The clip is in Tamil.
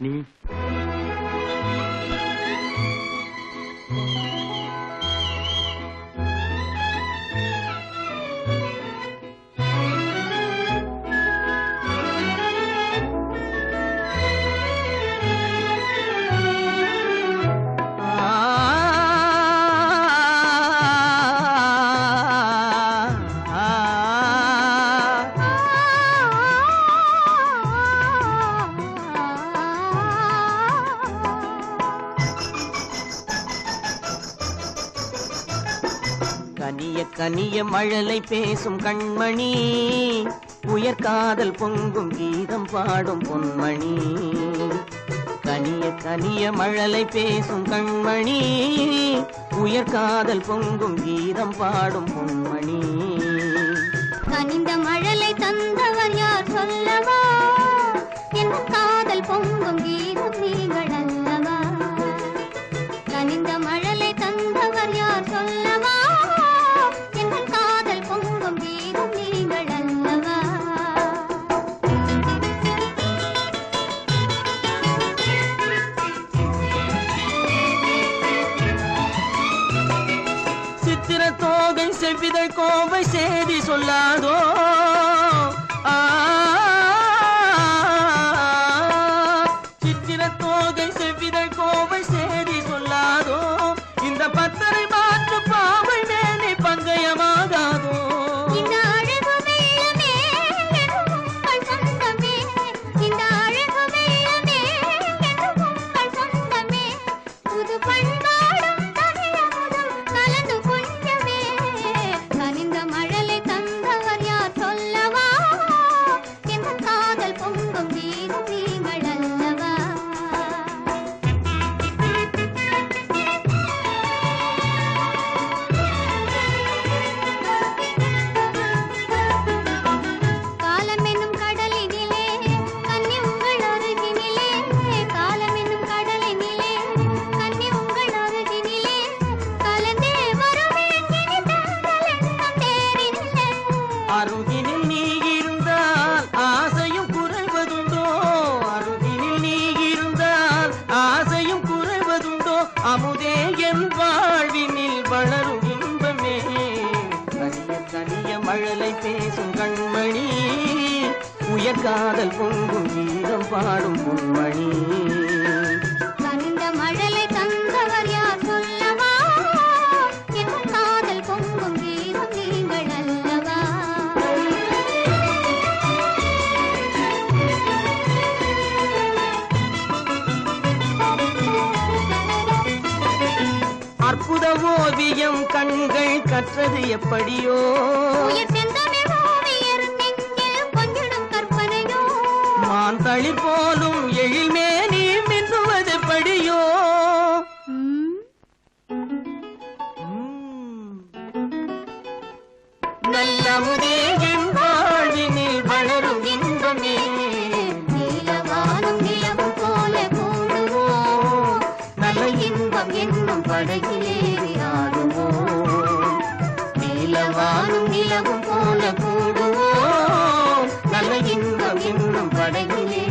நீ கனிய கனிய மழலை பேசும் கண்மணி, உயர்காதல் பொங்கும் கீதம் பாடும் பொன்மணி. கனிய கனிய மழலை பேசும் கண்மணி, உயர்காதல் பொங்கும் கீதம் பாடும் பொன்மணி. கனிந்த மழலை தந்தவர் யார் சொல்லவா, என் காதல் பொங்கும் கீதம் நீங்கள் அல்லவா. கனிந்த மழலை தந்தவர் யார் சொல்லவா, என் காதல் பொங்கும் கீதம் நீங்கள் அல்லவா. சித்திர தோகை செவ்விதழ் கோவை செய்தி சொல்லாதோ, சித்திர தோகை செவ்விதழ் கோவை செய்தி சொல்லாதோ, இந்த பத்தரை மாற்று பாவை மேனி பங்கயமாகாதோ. இந்த அழகு வெள்ளமே என் உங்கள் சொந்தமே, இந்த அழகு வெள்ளமே என் உங்கள் சொந்தமே. புது பண்பாடும் தமிழமுதும் கலந்து கொஞ்சமே. கனிந்த மழலை தந்தவர் யார் சொல்லவா, என் காதல் பொங்கும் கீதம் நீங்கள் அல்லவா. காலம் என்னும் கடலினிலே கன்னி உங்கள் அருகினிலே, காலம் என்னும் கடலினிலே கன்னி உங்கள் அருகினிலே, கலந்தே வருவேன் இனி தங்கள் எண்ணம் தேரினிலே. அருகினில் நீ இருந்தால் ஆசையும் குறைவதுண்டோ, அருகினில் நீ இருந்தால் ஆசையும் குறைவதுண்டோ. அமுதே என் வாழ்வினில் வளரும் இன்பமே. கனிய கனிய மழலை பேசும் கண்மணி, உயர்காதல் பொங்கும் கீதம் பாடும் பொன்மணி. கனிந்த மழலை தந்தவர் யார் சொல்லவா, என் காதல் பொங்கும் கீதம் நீங்கள் அல்லவா. அற்புத ஓவியம் கண்கள் கற்றது எப்படியோ, உயிர் செந்தமிழ் ஓவியர் நெஞ்சில் கொஞ்சிடும் கற்பனையோ. மான் தளிர் போலும் எழில்மேனி மின்னுவது படியோ. நல்லமுதே என் வாழ்வினில் வளரும் இன்பமே. நீலவானம் நிலவு போல கூடுவோம், நல்ல இன்பம் என்னும் படகிலேறி ஆடுவோம். நீலவானும் நிலவும் போல கூடுவோம், நல்ல இன்பம் என்னும் படகிலே